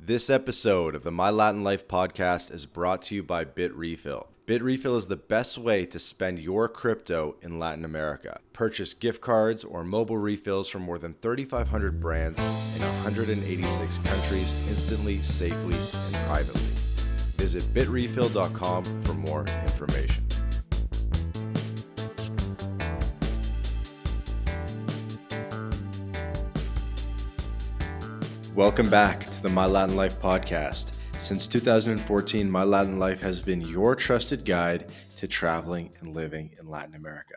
This episode of the My Latin Life podcast is brought to you by BitRefill. BitRefill is the best way to spend your crypto in Latin America. Purchase gift cards or mobile refills from more than 3,500 brands in 186 countries instantly, safely, and privately. Visit bitrefill.com for more information. Welcome back to the My Latin Life podcast. Since 2014, My Latin Life has been your trusted guide to traveling and living in Latin America.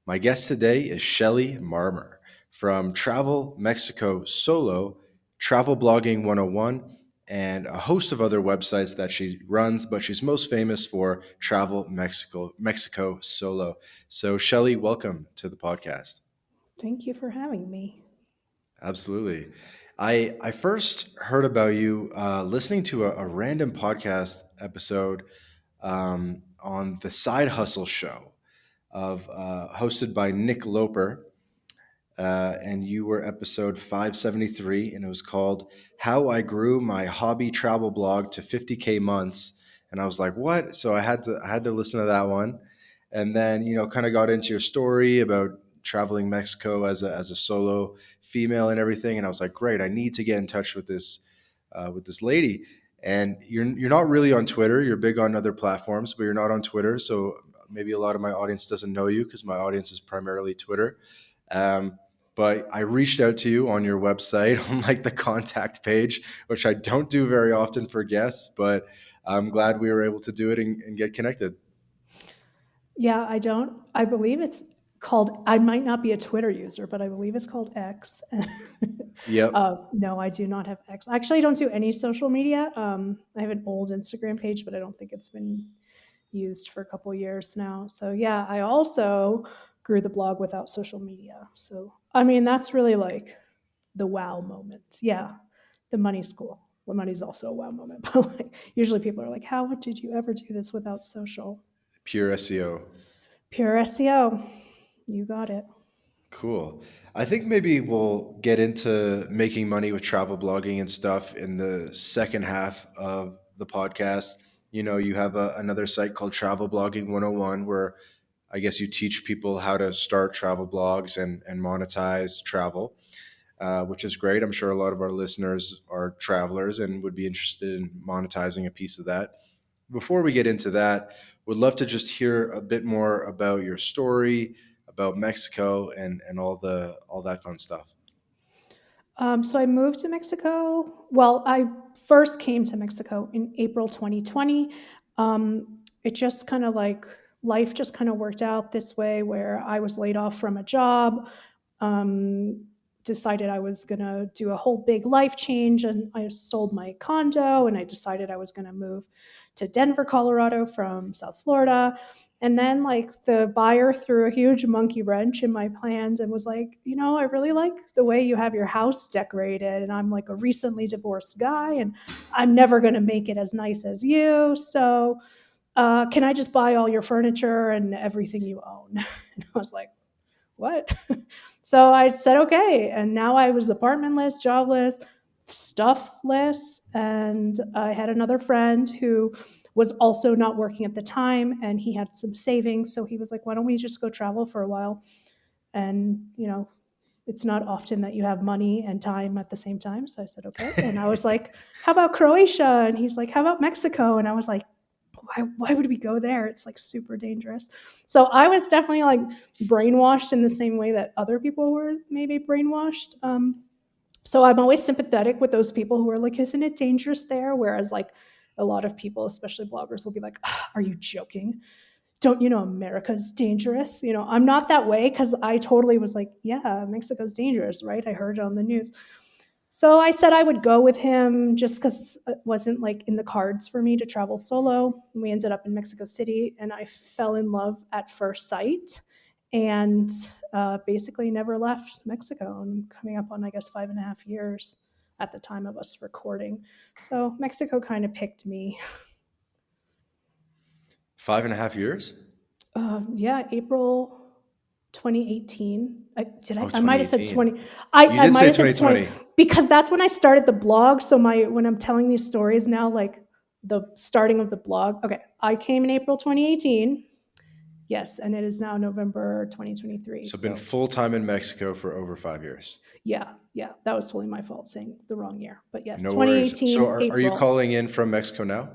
My guest today is Shelley Marmor from Travel Mexico Solo, Travel Blogging 101, and a host of other websites that she runs, but she's most famous for Travel Mexico Solo. So Shelley, welcome to the podcast. Thank you for having me. Absolutely. I first heard about you listening to a random podcast episode on the Side Hustle Show of hosted by Nick Loper, and you were episode 573, and it was called "How I Grew My Hobby Travel Blog to 50K Months." And I was like, "What?" So I had to listen to that one, and then kind of got into your story about traveling Mexico as a solo female and everything. And I was like, "Great, I need to get in touch with this lady." And you're not really on Twitter. You're big on other platforms, but you're not on Twitter. So maybe a lot of my audience doesn't know you because my audience is primarily Twitter. Um, but I reached out to you on your website on like the contact page, which I don't do very often for guests, but I'm glad we were able to do it and get connected. Yeah, I believe it's called, I might not be a Twitter user, but I believe it's called X. Yep. No, I do not have X. Actually, I don't do any social media. I have an old Instagram page, but I don't think it's been used for a couple years now. So yeah, I also grew the blog without social media. So, I mean, that's really like the wow moment. Yeah, the money's cool. Well, money's also a wow moment, but like usually people are like, how did you ever do this without social? Pure SEO. Pure SEO. You got it. Cool. I think maybe we'll get into making money with travel blogging and stuff in the second half of the podcast. You have another site called Travel Blogging 101 where I guess you teach people how to start travel blogs and monetize travel, which is great. I'm sure a lot of our listeners are travelers and would be interested in monetizing a piece of that. Before we get into that, would love to just hear a bit more about your story, about Mexico, and all that fun stuff. So I moved to Mexico. Well, I first came to Mexico in April 2020. It just kind of like life just kind of worked out this way where I was laid off from a job. Um, Decided I was going to do a whole big life change, and I sold my condo, and I decided I was going to move to Denver, Colorado from South Florida. And then like the buyer threw a huge monkey wrench in my plans and was like, I really like the way you have your house decorated. And I'm like a recently divorced guy and I'm never going to make it as nice as you. So can I just buy all your furniture and everything you own? And I was like, what? So I said, okay. And now I was apartmentless, jobless, stuffless. And I had another friend who was also not working at the time and he had some savings. So he was like, why don't we just go travel for a while? And, it's not often that you have money and time at the same time. So I said, okay. And I was like, how about Croatia? And he's like, how about Mexico? And I was like, why would we go there? It's like super dangerous. So I was definitely like brainwashed in the same way that other people were maybe brainwashed. So I'm always sympathetic with those people who are like, isn't it dangerous there? Whereas like a lot of people, especially bloggers, will be like, are you joking? Don't you know America's dangerous? I'm not that way because I totally was like, yeah, Mexico's dangerous, right? I heard it on the news. So I said I would go with him just because it wasn't like in the cards for me to travel solo. We ended up in Mexico City and I fell in love at first sight and basically never left Mexico. I'm coming up on, I guess, 5.5 years at the time of us recording. So Mexico kind of picked me. 5.5 years? Yeah, April 2018. Oh, I might have said 2018. 20. You I did might say have said 20 2020. because that's when I started the blog. So when I'm telling these stories now, like the starting of the blog. Okay, I came in April 2018. Yes, and it is now November 2023. So been So full time in Mexico for over 5 years. yeah, yeah, that was totally my fault saying the wrong year. But yes, No worries. So 2018 are you April. calling in from Mexico now?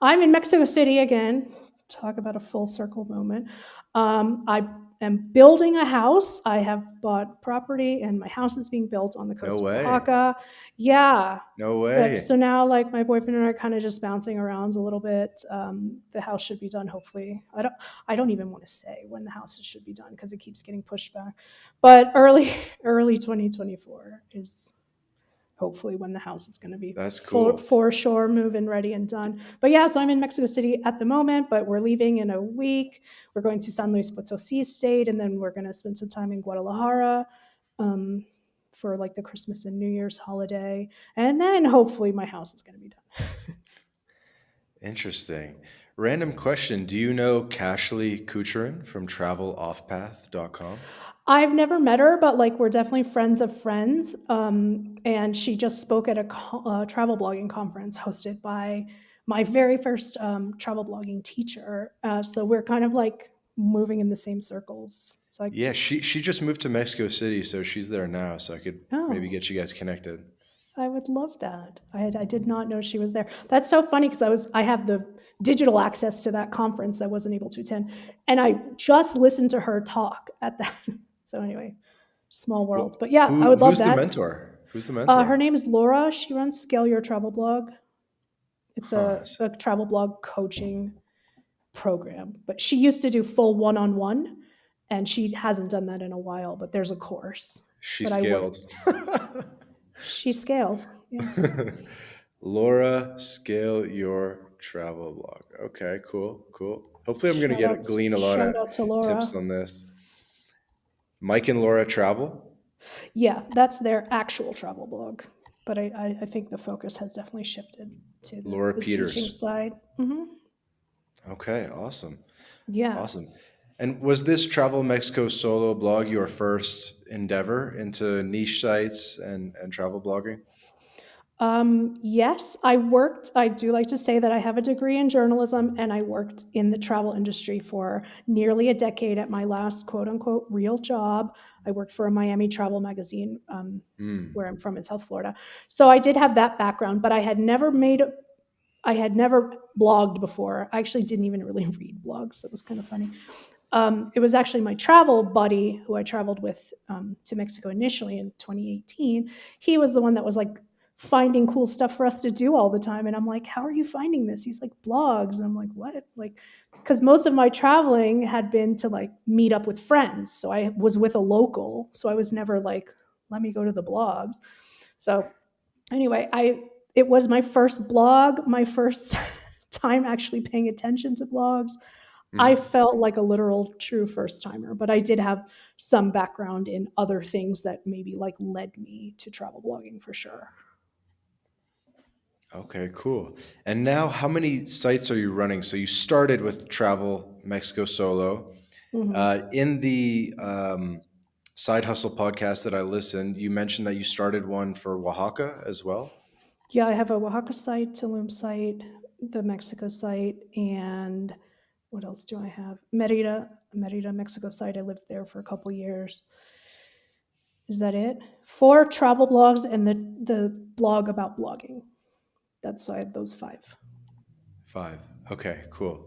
I'm in Mexico City again. Talk about a full circle moment. I am building a house. I have bought property, and my house is being built on the No coast of way. Oaxaca. Yeah. No But way. so now, like my boyfriend and I are kind of just bouncing around a little bit. The house should be done hopefully. I don't even want to say when the house should be done because it keeps getting pushed back. But early 2024 is hopefully when the house is going to be That's cool. for sure move-in ready and done. But yeah, so I'm in Mexico City at the moment, but we're leaving in a week. We're going to San Luis Potosi state, and then we're going to spend some time in Guadalajara um, for like the Christmas and New Year's holiday, and then hopefully my house is going to be done. Interesting. Random question. Do you know Cashley Kucherin from traveloffpath.com? I've never met her, but like we're definitely friends of friends. And she just spoke at a travel blogging conference hosted by my very first travel blogging teacher. So we're kind of like moving in the same circles. So I, Yeah, she just moved to Mexico City, so she's there now. So I could maybe oh, get you guys connected. I would love that. I did not know she was there. That's so funny because I have the digital access to that conference. I wasn't able to attend, and I just listened to her talk at that. So anyway, small world. Well, But yeah, I would love who's the that. mentor? Who's the Her mentor? name is Laura. She runs Scale Your Travel Blog. It's Huh. a travel blog coaching program, but she used to do full one on one, and she hasn't done that in a while. But there's a course. She But I would. scaled. She scaled. Yeah. Laura, scale your travel blog. Okay, cool, cool. Hopefully, I'm going to glean a lot Shout of out to tips Laura. on this. Mike and Laura travel. Yeah, that's their actual travel blog. But I think the focus has definitely shifted to Laura the teaching Peters. side. Okay, awesome, Yeah. awesome. And was this Travel Mexico solo blog your first endeavor into niche sites and travel blogging? Yes, I do like to say that I have a degree in journalism and I worked in the travel industry for nearly a decade at my last quote unquote real job. I worked for a Miami travel magazine where Hmm. I'm from in South Florida. So I did have that background, but I had never blogged before. I actually didn't even really read blogs. So it was kind of funny. It was actually my travel buddy who I traveled with to Mexico initially in 2018. He was the one that was like finding cool stuff for us to do all the time. And I'm like, how are you finding this? He's like, blogs. And I'm like, what? Like, because most of my traveling had been to like meet up with friends. So I was with a local. So I was never like, let me go to the blogs. So anyway, it was my first blog, my first time actually paying attention to blogs. I Hmm. felt like a literal true first timer, but I did have some background in other things that maybe like led me to travel blogging for sure. Okay, cool. And now, how many sites are you running? So you started with Travel Mexico Solo. Hmm. In the Side Hustle podcast that I listened, you mentioned that you started one for Oaxaca as well. Yeah, I have a Oaxaca site, Tulum site, the Mexico site, and what else do I have? Merida, Mexico site. I lived there for a couple years. Is that it? Four travel blogs and the blog about blogging. That's I have those five. Five. Okay, cool.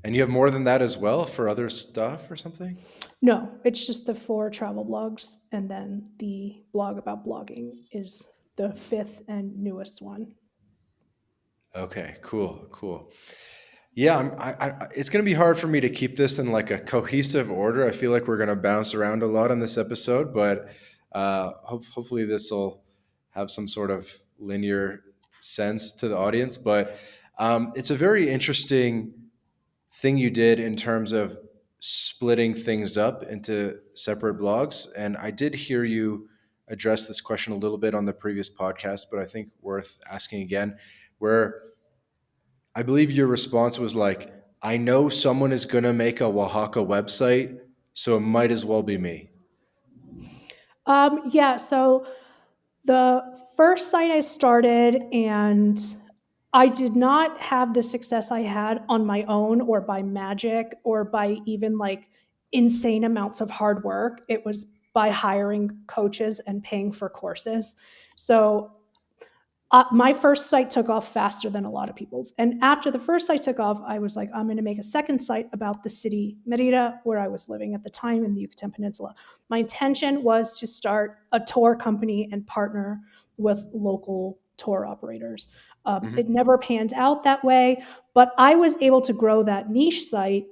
And you have more than that as well for other stuff or something? No, it's just the four travel blogs, and then the blog about blogging is the fifth and newest one. Okay, cool, cool. Yeah, it's going to be hard for me to keep this in like a cohesive order. I feel like we're going to bounce around a lot on this episode, but hopefully this will have some sort of linear sense to the audience. But it's a very interesting thing you did in terms of splitting things up into separate blogs. And I did hear you address this question a little bit on the previous podcast, but I think worth asking again, where I believe your response was like, I know someone is going to make a Oaxaca website, So it might as well be me. Yeah, so the first site I started, and I did not have the success I had on my own or by magic or by even like insane amounts of hard work. It was by hiring coaches and paying for courses. So my first site took off faster than a lot of people's. And after the first site took off, I was like, I'm going to make a second site about the city Merida, where I was living at the time in the Yucatan Peninsula. My intention was to start a tour company and partner with local tour operators. It Hmm. never panned out that way, but I was able to grow that niche site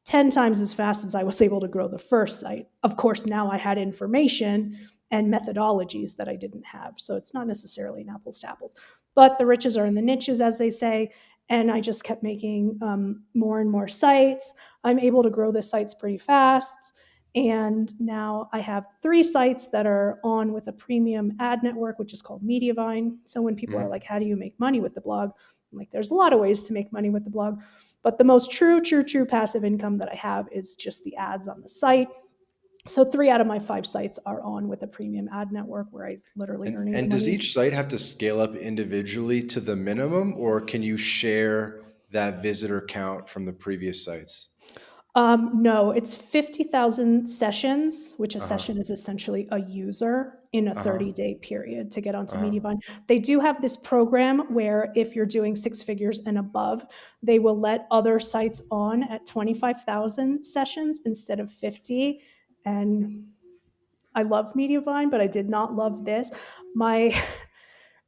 10 times as fast as I was able to grow the first site. Of course, now I had information and methodologies that I didn't have. So it's not necessarily an apples to apples. But the riches are in the niches, as they say. And I just kept making more and more sites. I'm able to grow the sites pretty fast. And now I have 3 sites that are on with a premium ad network, which is called Mediavine. So when people are like, Hmm. how do you make money with the blog? I'm like, there's a lot of ways to make money with the blog. But the most true passive income that I have is just the ads on the site. So 3 out of my 5 sites are on with a premium ad network where I literally And earning the and does money. each site have to scale up individually to the minimum, or can you share that visitor count from the previous sites? No, it's 50,000 sessions, which a Uh huh. session is essentially a user in a Uh huh. 30-day period to get onto Uh huh. Mediavine. They do have this program where if you're doing 6 figures and above, they will let other sites on at 25,000 sessions instead of 50. And I love Mediavine, but I did not love this. My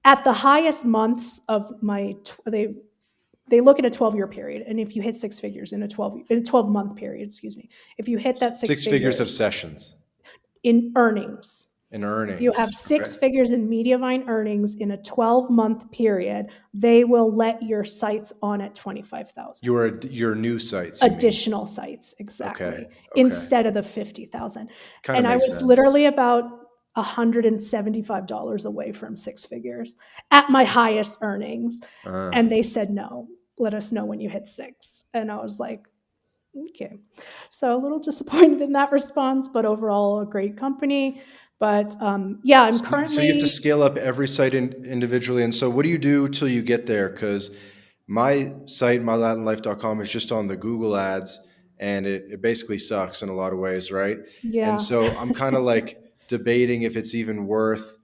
at the highest months of my they look at a 12-year period, and if you hit 6 figures in a 12-month period, excuse me, if you hit that six 6 figures of figures sessions in earnings, and if you have earnings. Okay. 6 figures in Mediavine earnings in a 12-month period, they will let your sites on at 25,000. Your new sites, you mean? Additional sites, Okay. exactly, Okay. instead of the 50,000. Kind of And I makes was sense. literally about $175 away from 6 figures at my highest earnings. Uh, And they said, no, let us know when you hit 6. And I was like, okay. So a little disappointed in that response, but overall, a great company. But yeah, I'm so you have to currently, scale up every site individually. And so what do you do till you get there? Because my site, mylatinlife.com, is just on the Google ads, and it basically sucks in a lot of ways, right? And yeah. so I'm kind of like debating if it's even worth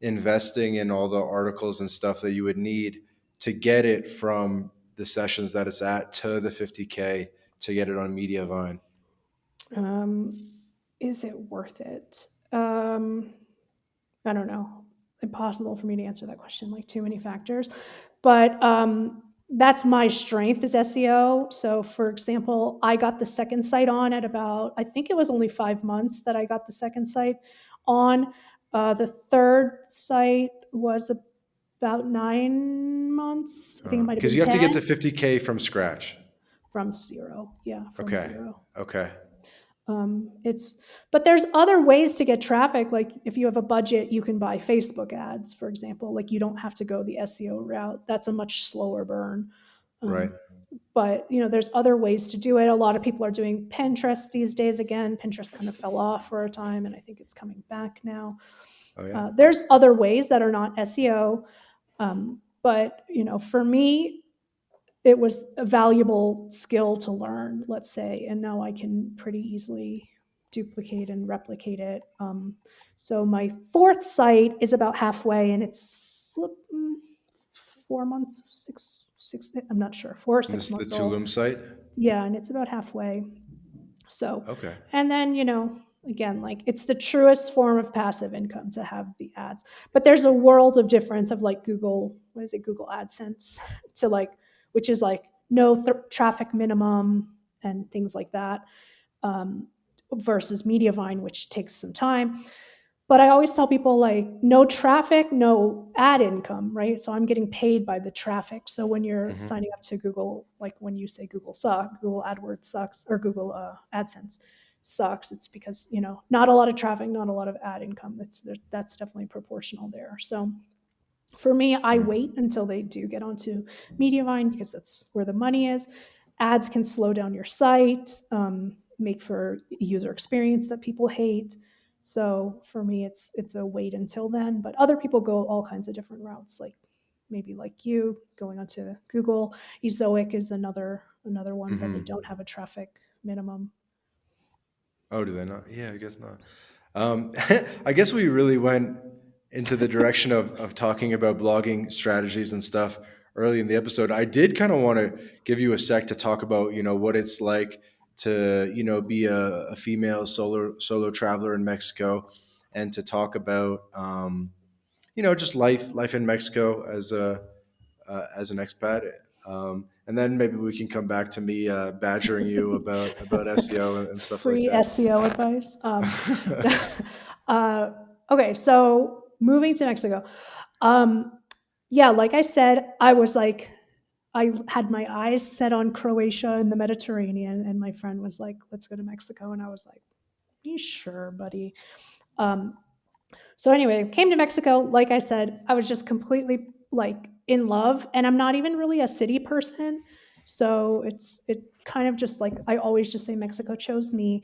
investing in all the articles and stuff that you would need to get it from the sessions that it's at to the 50K to get it on Mediavine. Um, is it worth it? I don't know. Impossible for me to answer that question. Like too many factors, but that's my strength is SEO. So, for example, I got the second site on at about I think it was only 5 months that I got the second site on. The third site was about 9 months. I think it might have Because been you have to get 10 to 50K from scratch. from zero. Yeah, from Okay. zero. Okay. It's but there's other ways to get traffic. Like if you have a budget, you can buy Facebook ads, for example. Like you don't have to go the SEO route. That's a much slower burn. Right. Um, but there's other ways to do it. A lot of people are doing Pinterest these days. Again, Pinterest kind of fell off for a time, and I think it's coming back now. Oh yeah. There's other ways that are not SEO, but for me, it was a valuable skill to learn, let's say, and now I can pretty easily duplicate and replicate it. So my fourth site is about halfway, and it's 4 months, six. I'm not sure, four or And six this is the months old. Tulum site. Yeah, and it's about halfway. So, Okay. and then, again, like it's the truest form of passive income to have the ads. But there's a world of difference of like Google, what is it, Google AdSense to like, which is like no traffic minimum and things like that, um, versus Mediavine, which takes some time. But I always tell people like no traffic, no ad income, right? So I'm getting paid by the traffic. So when you're Hmm. signing up to Google, like when you say Google AdWords sucks or Google AdSense sucks, it's because not a lot of traffic, not a lot of ad income. That's definitely proportional there. So for me, I wait until they do get onto Mediavine because that's where the money is. Ads can slow down your site. make for user experience that people hate. So for me, it's a wait until then. But other people go all kinds of different routes, like maybe like you going onto Google. Ezoic is another one, but they Hmm. don't have a traffic minimum. Oh, do they not? Yeah, I guess not. I guess we really went into the direction of talking about blogging strategies and stuff early in the episode. I did kind of want to give you a sec to talk about, what it's like to, be a female solo traveler in Mexico, and to talk about, just life in Mexico as an expat. And then maybe we can come back to me badgering you about SEO and stuff like Free that. SEO advice. uh, okay, so moving to Mexico. Um, yeah, like I said, I had my eyes set on Croatia and the Mediterranean, and my friend was like, "Let's go to Mexico," and I was like, "You sure, buddy?" Um, so anyway, came to Mexico. Like I said, I was just completely like in love, and I'm not even really a city person, so it kind of just like I always just say Mexico chose me.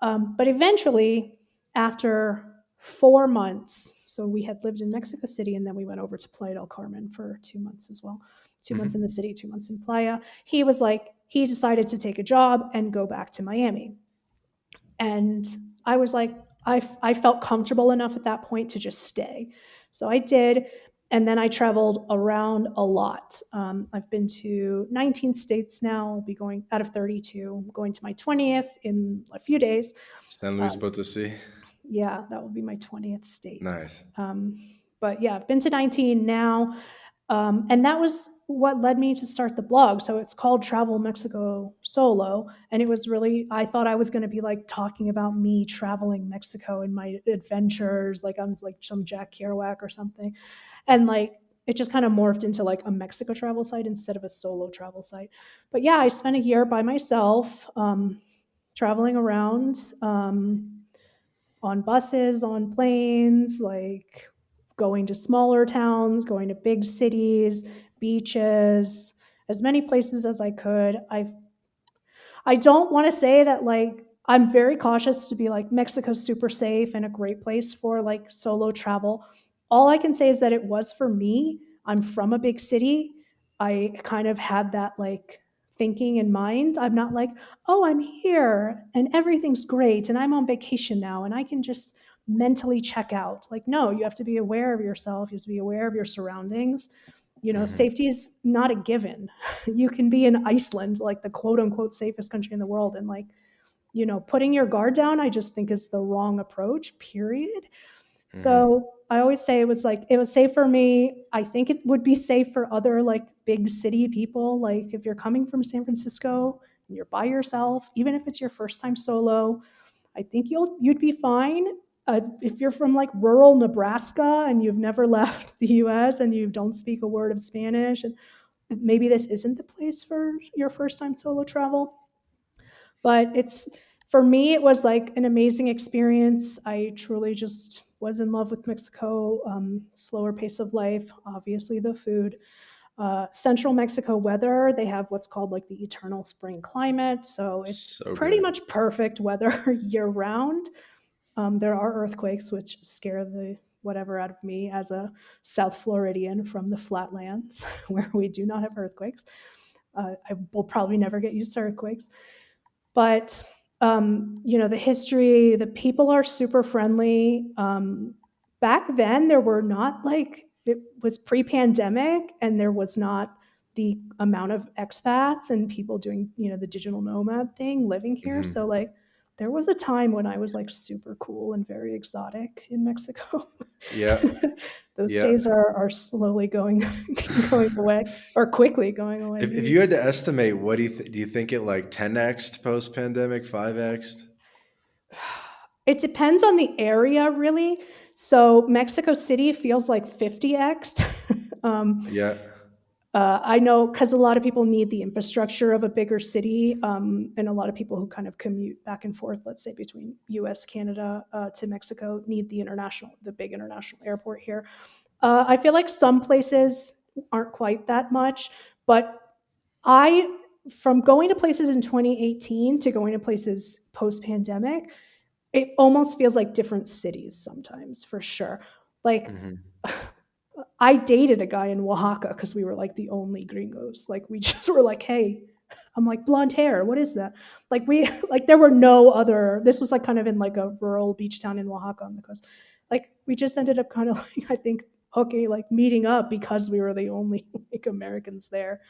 But eventually, after 4 months, so we had lived in Mexico City, and then we went over to Playa del Carmen for 2 months as well. 2 months in the Hmm. city, 2 months in Playa. He was like, he decided to take a job and go back to Miami. And I was like, I felt comfortable enough at that point to just stay. So I did. And then I traveled around a lot. I've been to 19 states now. I'll be going out of 32. I'm going to my 20th in a few days. San Luis Um, Potosi. yeah, that will be my 20th state. Nice. Um, but yeah, I've been to 19 now. And that was what led me to start the blog. So it's called Travel Mexico Solo. And it was really, I thought I was going to be like talking about me traveling Mexico and my adventures. Like I was like some Jack Kerouac or something. And like, it just kind of morphed into like a Mexico travel site instead of a solo travel site. But yeah, I spent a year by myself, traveling around. On buses, on planes, like going to smaller towns, going to big cities, beaches, as many places as I could. I don't want to say that like I'm very cautious to be like Mexico's super safe and a great place for like solo travel. All I can say is that it was for me. I'm from a big city. I kind of had that like thinking in mind. I'm not like, "Oh, I'm here and everything's great and I'm on vacation now and I can just mentally check out." Like no, you have to be aware of yourself, you have to be aware of your surroundings. Hmm. Safety is not a given. You can be in Iceland, like the quote unquote safest country in the world, and like, putting your guard down, I just think is the wrong approach, period. Hmm. So I always say it was like, it was safe for me. I think it would be safe for other like big city people. Like if you're coming from San Francisco and you're by yourself, even if it's your first time solo, I think you'd be fine. If you're from like rural Nebraska and you've never left the U.S. and you don't speak a word of Spanish, and maybe this isn't the place for your first time solo travel. But it's for me, it was like an amazing experience. I truly just was in love with Mexico. Slower pace of life, obviously the food. Central Mexico weather, they have what's called like the eternal spring climate. So it's So pretty good. much perfect weather year round. There are earthquakes, which scare the whatever out of me as a South Floridian from the flatlands, where we do not have earthquakes. I will probably never get used to earthquakes, but the history, the people are super friendly. Back then, there were not like it was pre-pandemic, and there was not the amount of expats and people doing the digital nomad thing living here. So Hmm. like there was a time when I was like super cool and very exotic in Mexico. Yeah. Those Yeah. days are slowly going going away, or quickly going away If maybe. you had to estimate, what do you think it like 10x post pandemic, 5x? It depends on the area, really. So Mexico City feels like 50x. um, Yeah. I know because a lot of people need the infrastructure of a bigger city, and a lot of people who kind of commute back and forth, let's say between U.S., Canada to Mexico, need the big international airport here. I feel like some places aren't quite that much, but I from going to places in 2018 to going to places post pandemic, it almost feels like different cities sometimes, for sure. Like, Hmm. I dated a guy in Oaxaca because we were like the only gringos. Like, we just were like, hey, I'm like, blonde hair, what is that? Like, we, like, there were no other, this was like kind of in like a rural beach town in Oaxaca on the coast. Like, we just ended up kind of like, I think, okay, like meeting up because we were the only like Americans there.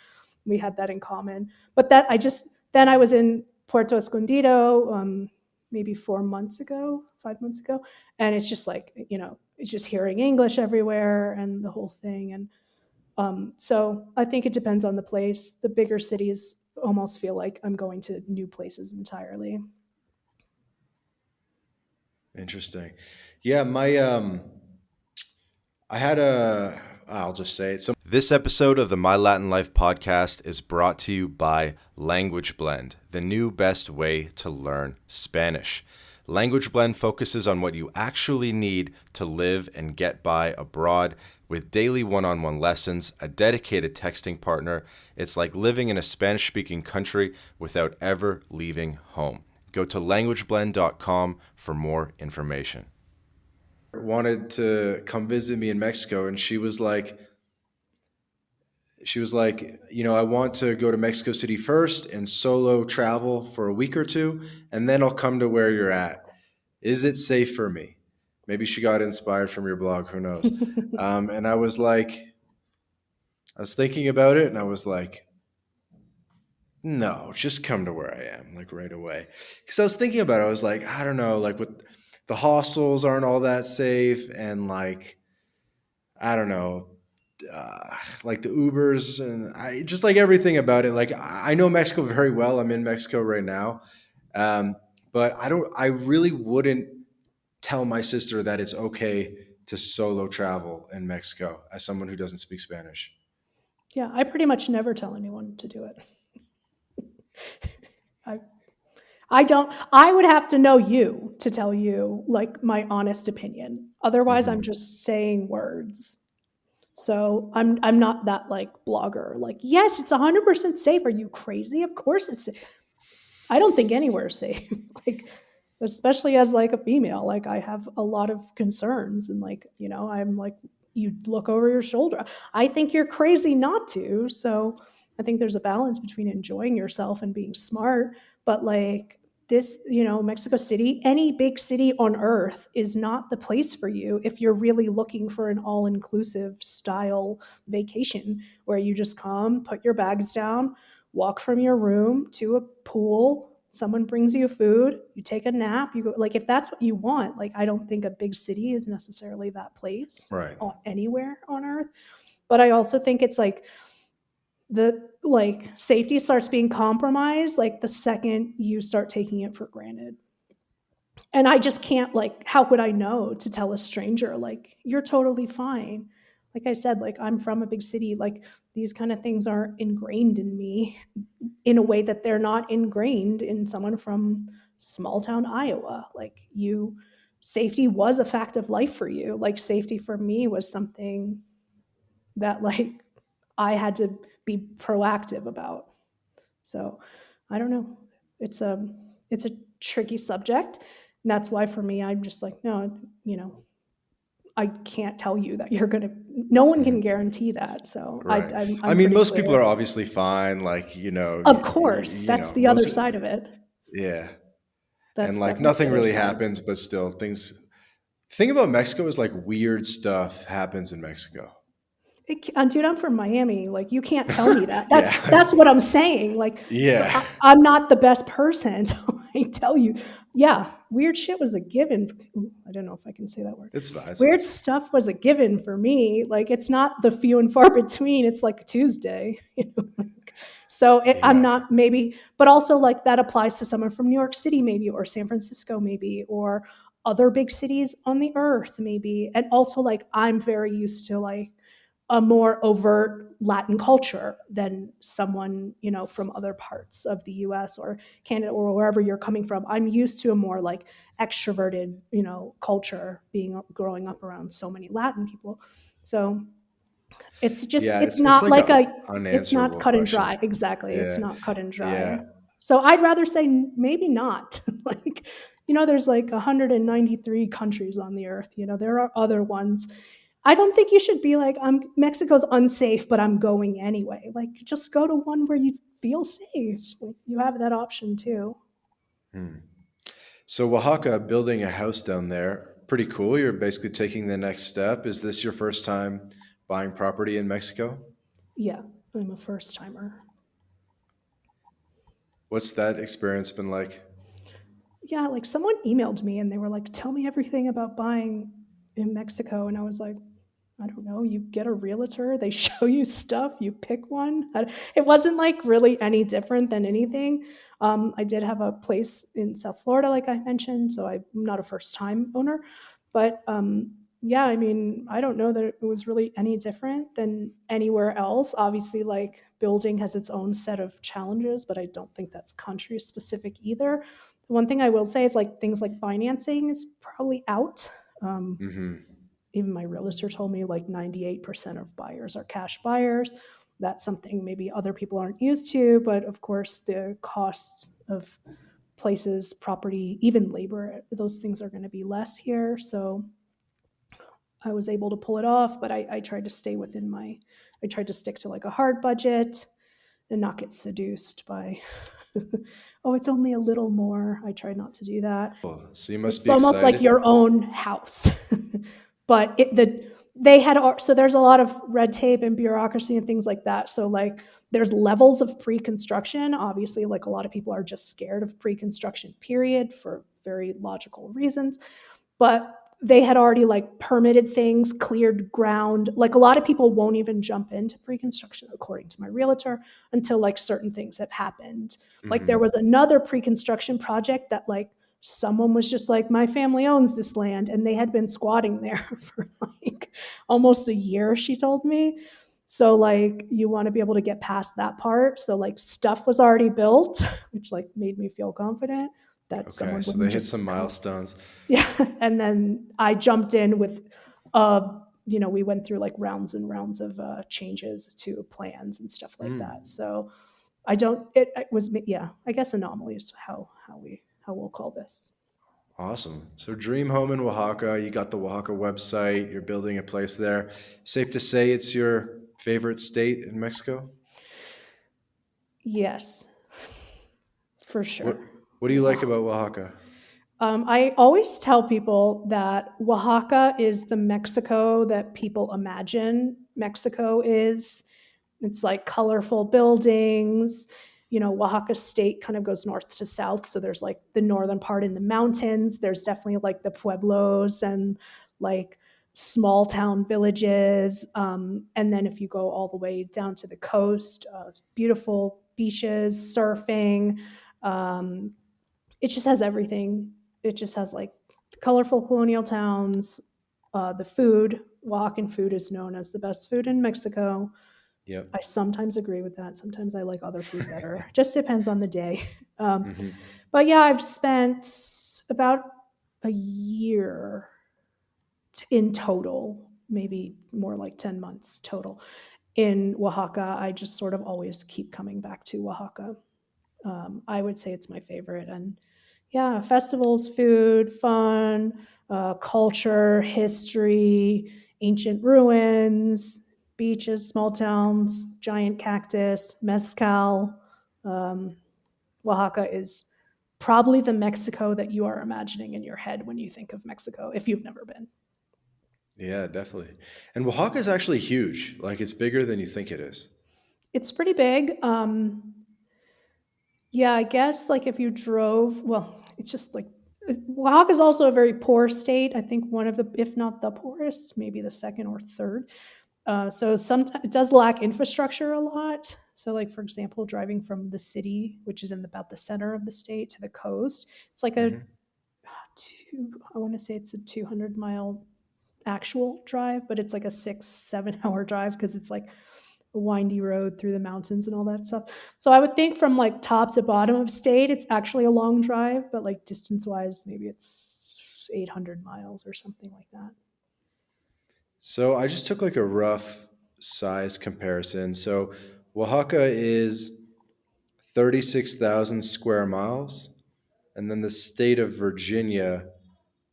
We had that in common. But that I just then I was in Puerto Escondido, maybe 4 months ago, 5 months ago, and it's just like, it's just hearing English everywhere and the whole thing. And so I think it depends on the place. The bigger cities almost feel like I'm going to new places entirely. Interesting. Yeah, I had a, I'll just say it. This episode of the My Latin Life podcast is brought to you by Language Blend, the new best way to learn Spanish. Language Blend focuses on what you actually need to live and get by abroad with daily one-on-one lessons, a dedicated texting partner. It's like living in a Spanish-speaking country without ever leaving home. Go to languageblend.com for more information. Wanted to come visit me in Mexico, and she was like, I want to go to Mexico City first and solo travel for a week or two, and then I'll come to where you're at. Is it safe for me? Maybe she got inspired from your blog, who knows? And I was thinking about it, and I was like, no, just come to where I am, like right away. Because I was thinking about it, I was like, I don't know, like with the hostels aren't all that safe, and like I don't know, like the Ubers and I just like everything about it. Like I know Mexico very well. I'm in Mexico right now, um, but I don't. I really wouldn't tell my sister that it's okay to solo travel in Mexico as someone who doesn't speak Spanish. Yeah, I pretty much never tell anyone to do it. I I don't I would have to know you to tell you like my honest opinion. Otherwise, I'm Hmm. just saying words. So I'm not that like blogger. Like, yes, it's 100% safe. Are you crazy? Of course it's safe. I don't think anywhere is safe. Like, especially as like a female, like I have a lot of concerns and like, I'm like, you look over your shoulder. I think you're crazy not to. So I think there's a balance between enjoying yourself and being smart. But like this, Mexico City, any big city on earth is not the place for you if you're really looking for an all inclusive style vacation where you just come, put your bags down, walk from your room to a pool, someone brings you food, you take a nap, you go, like, if that's what you want, like, I don't think a big city is necessarily that place Right. anywhere on earth. But I also think it's like the like safety starts being compromised like the second you start taking it for granted. And I just can't, like, how would I know to tell a stranger like you're totally fine? Like I said, like, I'm from a big city, like these kind of things are ingrained in me in a way that they're not ingrained in someone from small town Iowa. Like, safety was a fact of life for you. Like, safety for me was something that like I had to be proactive about. So I don't know. It's a tricky subject. And that's why for me, I'm just like, no, you know, I can't tell you that you're gonna. No one can Hmm. guarantee that. So Right. I I'm mean, pretty most people clear. are obviously fine. Like, Of course, that's the other most, side of it. yeah. And That's like definitely the nothing other really side. happens, but still things. Thing about Mexico is like weird stuff happens in Mexico. Dude, I'm from Miami. Like, you can't tell me that. That's Yeah. that's what I'm saying. Like, Yeah. I'm not the best person to like tell you. Yeah, weird shit was a given. Ooh, I don't know if I can say that word. It's fine. It's fine. Weird stuff was a given for me. Like, it's not the few and far between. It's like Tuesday. Like, so I'm Yeah. not maybe, but also like that applies to someone from New York City maybe, or San Francisco maybe, or other big cities on the earth maybe. And also like I'm very used to like a more overt Latin culture than someone, from other parts of the US or Canada or wherever you're coming from. I'm used to a more like extroverted, culture, being growing up around so many Latin people. So It's just Yeah, it's it's not like like a a it's not unanswerable cut and question. dry. Exactly. It's Yeah, not cut and dry. yeah. So I'd rather say maybe not. Like, there's like 193 countries on the earth. There are other ones. I don't think you should be like, Mexico's unsafe, but I'm going anyway. Like, just go to one where you feel safe. Like, you have that option too. Hmm. So Oaxaca, building a house down there, pretty cool. You're basically taking the next step. Is this your first time buying property in Mexico? Yeah, I'm a first timer. What's that experience been like? Yeah, like someone emailed me and they were like, "Tell me everything about buying in Mexico." And I was like, "I don't know. You get a realtor, they show you stuff, you pick one." It wasn't like really any different than anything. I did have a place in South Florida, like I mentioned, so I'm not a first time owner. But yeah, I mean, I don't know that it was really any different than anywhere else. Obviously, like building has its own set of challenges, but I don't think that's country specific either. The one thing I will say is like things like financing is probably out. Um, Hmm. Even my realtor told me like 98% of buyers are cash buyers. That's something maybe other people aren't used to, but of course, the costs of places, property, even labor, those things are going to be less here. So I was able to pull it off, but I tried to stay within I tried to stick to like a hard budget and not get seduced by, oh, it's only a little more. I tried not to do that. Cool. So you must It's be almost like excited. your own house. But they had, so there's a lot of red tape and bureaucracy and things like that. So like there's levels of pre-construction. Obviously, like a lot of people are just scared of pre-construction period for very logical reasons, but they had already like permitted things, cleared ground. Like a lot of people won't even jump into pre-construction, according to my realtor, until like certain things have happened. Like there Hmm. was another pre-construction project that like someone was just like, my family owns this land, and they had been squatting there for like almost a year, she told me. So like you want to be able to get past that part. So like stuff was already built, which like made me feel confident that Okay, someone so wouldn't they hit some just come. milestones. Yeah. And then I jumped in with, we went through like rounds and rounds of changes to plans and stuff like that. Hmm. So it was, yeah, I guess anomaly is how we'll call this. Awesome. So dream home in Oaxaca. You got the Oaxaca website. You're building a place there. Safe to say it's your favorite state in Mexico? Yes, for What sure. What do you Yeah. like about Oaxaca? I always tell people that Oaxaca is the Mexico that people imagine Mexico is. It's like colorful buildings. Oaxaca state kind of goes north to south. So there's like the northern part in the mountains. There's definitely like the pueblos and like small town villages. And then if you go all the way down to the coast, beautiful beaches, surfing. Um, it just has everything. It just has like colorful colonial towns. The food, Oaxacan food, is known as the best food in Mexico. Yep. I sometimes agree with that. Sometimes I like other food better. Just depends on the day. Um, Hmm. but yeah, I've spent about a year in total, maybe more like 10 months total in Oaxaca. I just sort of always keep coming back to Oaxaca. I would say it's my favorite. And yeah, festivals, food, fun, culture, history, ancient ruins, beaches, small towns, giant cactus, mezcal. Um, Oaxaca is probably the Mexico that you are imagining in your head when you think of Mexico, if you've never been. Yeah, definitely. And Oaxaca is actually huge. Like it's bigger than you think it is. It's pretty big. Yeah, I guess like if you drove, well, it's just like Oaxaca is also a very poor state. I think one of the, if not the poorest, maybe the second or third. So sometimes it does lack infrastructure a lot. So, like for example, driving from the city, which is in about the center of the state, to the coast, it's like a Hmm. I want to say it's a 200-mile actual drive, but it's like a 6-7 hour drive because it's like a windy road through the mountains and all that stuff. So I would think from like top to bottom of state, it's actually a long drive, but like distance wise, maybe it's 800 miles or something like that. So I just took like a rough size comparison. So Oaxaca is 36,000 square miles, and then the state of Virginia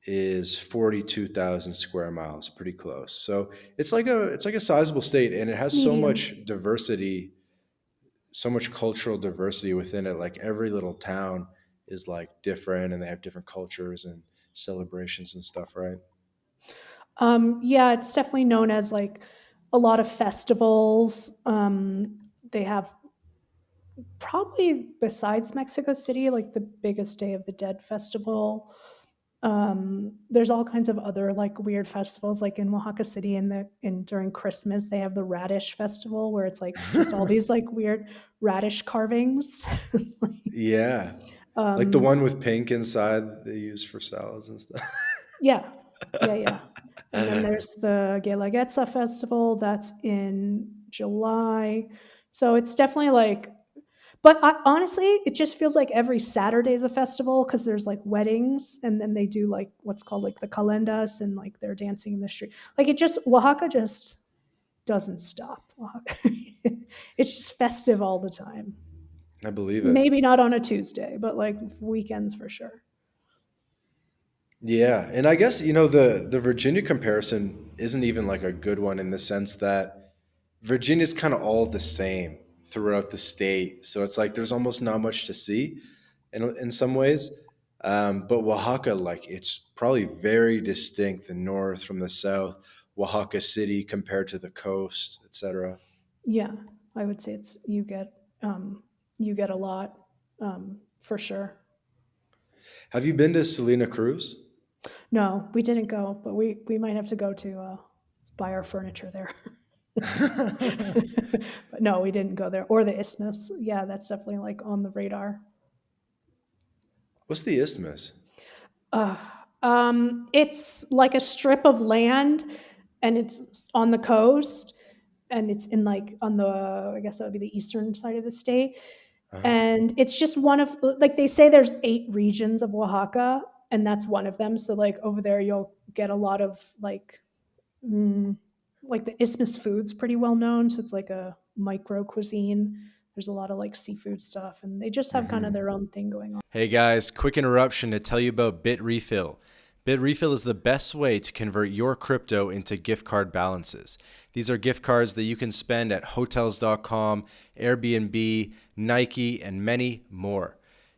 is 42,000 square miles, pretty close. So it's like a sizable state, and it has so Medium. much diversity, so much cultural diversity within it. Like every little town is like different, and they have different cultures and celebrations and stuff, right? Yeah, it's definitely known as like a lot of festivals. They have probably besides Mexico City, like the biggest Day of the Dead festival. There's all kinds of other like weird festivals, like in Oaxaca City, in during Christmas they have the radish festival where it's like just all these like weird radish carvings. Yeah. Like the um, one with pink inside they use for salads and stuff. yeah, yeah. And then there's the Guelaguetza festival that's in July. So it's definitely like, but honestly, it just feels like every Saturday is a festival because there's like weddings, and then they do like what's called like the calendas, and like they're dancing in the street. Like it just Oaxaca just doesn't stop. It's just festive all the time. I believe it. Maybe not on a Tuesday, but like weekends for sure. Yeah, and I guess the Virginia comparison isn't even like a good one in the sense that Virginia's kind of all the same throughout the state. So it's like there's almost not much to see in some ways. But Oaxaca, like it's probably very distinct the north from the south. Oaxaca City compared to the coast, etc. Yeah, I would say it's you get a lot for sure. Have you been to Salina Cruz? No, we didn't go, but we might have to go to buy our furniture there. But no, we didn't go there or the isthmus. Yeah, that's definitely like on the radar. What's the isthmus? uh, it's like a strip of land, and it's on the coast, and it's in like on the, I guess that would be the eastern side of the state. Uh-huh. And it's just one of, like, they say there's 8 regions of Oaxaca, and that's one of them. So like over there you'll get a lot of mm, like the isthmus food's pretty well known, so it's like a micro cuisine. There's a lot of like seafood stuff, and they just have kind of Hmm. their own thing going on. Hey guys, quick interruption to tell you about Bit Refill. Bit Refill is the best way to convert your crypto into gift card balances. These are gift cards that you can spend at hotels.com, Airbnb, Nike, and many more.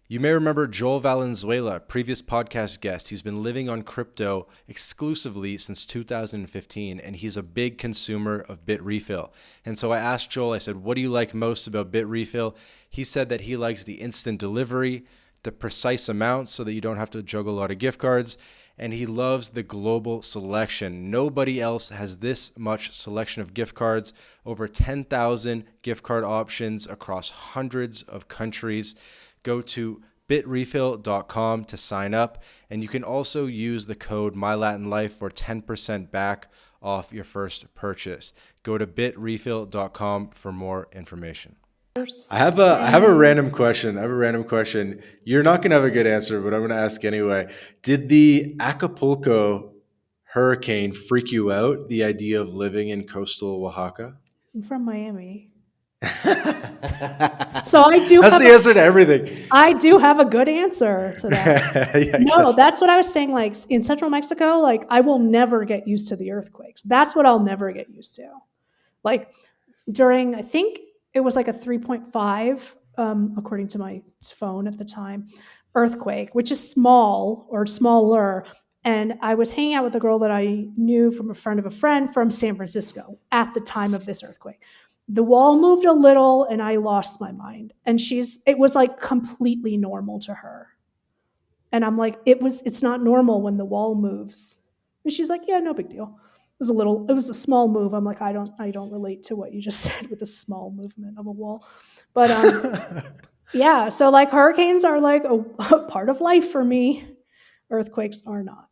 You may remember Joel Valenzuela, previous podcast guest. He's been living on crypto exclusively since 2015, and he's a big consumer of Bit Refill. And so I asked Joel, I said, what do you like most about Bit Refill? He said that he likes the instant delivery, the precise amounts so that you don't have to juggle a lot of gift cards, and he loves the global selection. Nobody else has this much selection of gift cards, over 10,000 gift card options across hundreds of countries. Go to bitrefill.com to sign up, and you can also use the code MyLatinLife for 10% back off your first purchase. Go to bitrefill.com for more information. I have a random question. I have a random question. You're not gonna have a good answer, but I'm gonna ask anyway. Did the Acapulco hurricane freak you out? The idea of living in coastal Oaxaca? I'm from Miami. So That's the answer to everything. I do have a good answer to that. Yeah, I No, guess. that's what I was saying. Like in central Mexico, like I will never get used to the earthquakes. That's what I'll never get used to. Like during, I think it was like a 3.5, according to my phone at the time, earthquake, which is small or smaller. And I was hanging out with a girl that I knew from a friend of a friend from San Francisco at the time of this earthquake. The wall moved a little and I lost my mind. And it was like completely normal to her. And I'm like, it's not normal when the wall moves. And she's like, yeah, no big deal. It was a small move. I'm like, I don't relate to what you just said with a small movement of a wall. But yeah, so like hurricanes are like a part of life for me. Earthquakes are not.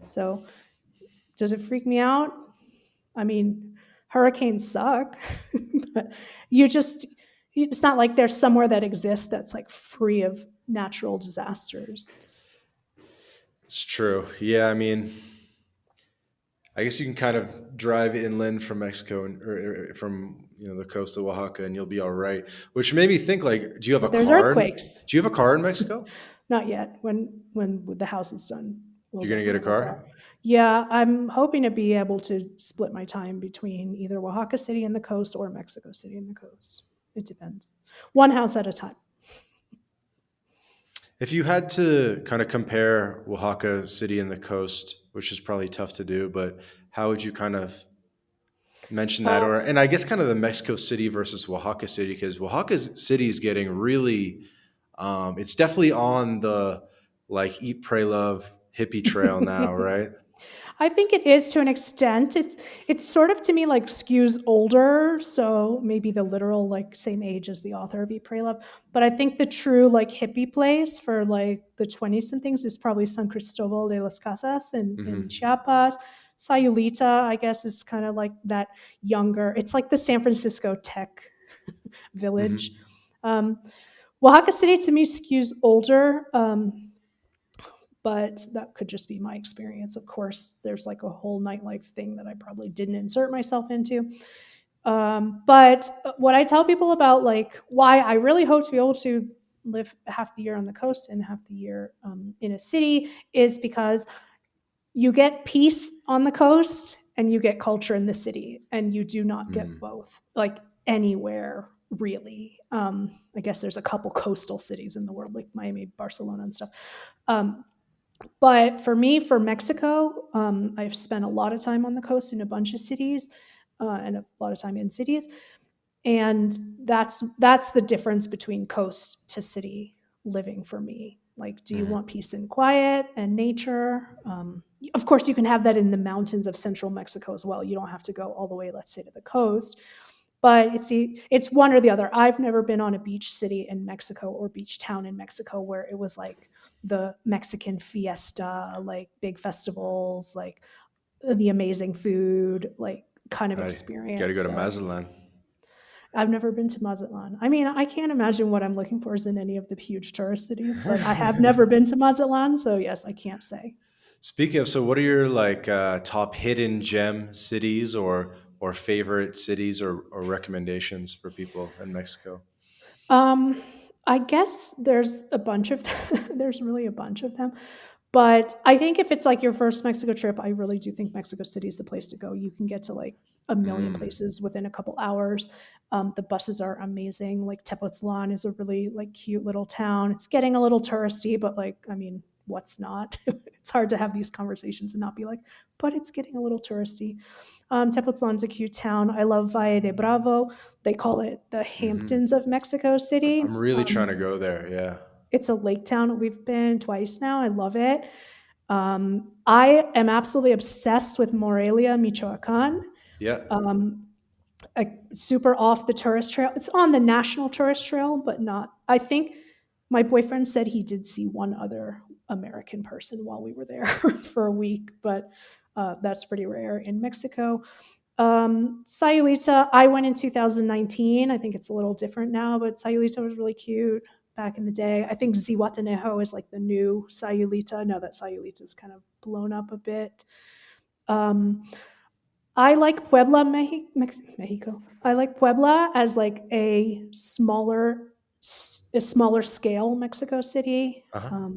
So does it freak me out? I mean, hurricanes suck, but it's not like there's somewhere that exists that's like free of natural disasters. It's true. Yeah, I mean, I guess you can kind of drive inland from Mexico or from the coast of Oaxaca, and you'll be all right. Which made me think, like, do you have a But there's car? earthquakes. Do you have a car in Mexico? Not yet. When the house is done, we'll You're gonna get definitely a have a car. car. Yeah, I'm hoping to be able to split my time between either Oaxaca City and the coast or Mexico City and the coast. It depends. One house at a time. If you had to kind of compare Oaxaca City and the coast, which is probably tough to do, but how would you kind of mention that? Uh, Or and I guess kind of the Mexico City versus Oaxaca City, because Oaxaca City is getting really, it's definitely on the like eat, pray, love hippie trail now, right? I think it is to an extent. It's sort of to me like skews older, so maybe the literal like same age as the author of Eat Pray Love. But I think the true like hippie place for like the 20s and things is probably San Cristobal de las Casas in Hmm. Chiapas. Sayulita, I guess, is kind of like that younger. It's like the San Francisco tech village. Hmm. Um, Oaxaca City to me skews older. But that could just be my experience. Of course, there's like a whole nightlife thing that I probably didn't insert myself into. But what I tell people about like why I really hope to be able to live half the year on the coast and half the year in a city is because you get peace on the coast and you get culture in the city, and you do not get Mm. both like anywhere really. I guess there's a couple coastal cities in the world like Miami, Barcelona, and stuff. Um, but for me, for Mexico, I've spent a lot of time on the coast in a bunch of cities, and a lot of time in cities, and that's the difference between coast to city living for me. Like, do you Hmm. want peace and quiet and nature? Of course, you can have that in the mountains of central Mexico as well. You don't have to go all the way, let's say, to the coast. But it's one or the other. I've never been on a beach city in Mexico or beach town in Mexico where it was like the Mexican fiesta, like big festivals, like the amazing food, like kind of I got to experience. go to So Mazatlan. I've never been to Mazatlan. I mean, I can't imagine what I'm looking for is in any of the huge tourist cities, but I have never been to Mazatlan, so yes, I can't say. Speaking of, so what are your like top hidden gem cities or favorite cities or recommendations for people in Mexico? Um, I guess there's a bunch of there's really a bunch of them. But I think if it's like your first Mexico trip, I really do think Mexico City is the place to go. You can get to like a million Mm. places within a couple hours. The buses are amazing. Like Tepoztlan is a really like cute little town. It's getting a little touristy, but like I mean, what's not? It's hard to have these conversations and not be like, but it's getting a little touristy. Tepoztlan's a cute town. I love Valle de Bravo. They call it the Hmm. Hamptons of Mexico City. I'm really trying to go there. Yeah. It's a lake town. We've been twice now. I love it. I am absolutely obsessed with Morelia, Michoacan. Yeah. Um, Super off the tourist trail. It's on the national tourist trail, but not. I think my boyfriend said he did see one other American person while we were there for a week, but that's pretty rare in Mexico. Sayulita, I went in 2019. I think it's a little different now, but Sayulita was really cute back in the day. I think Zihuatanejo is like the new Sayulita. Now that Sayulita is kind of blown up a bit. Um, I like Puebla, Mexico. I like Puebla as like a smaller scale Mexico City. Uh-huh.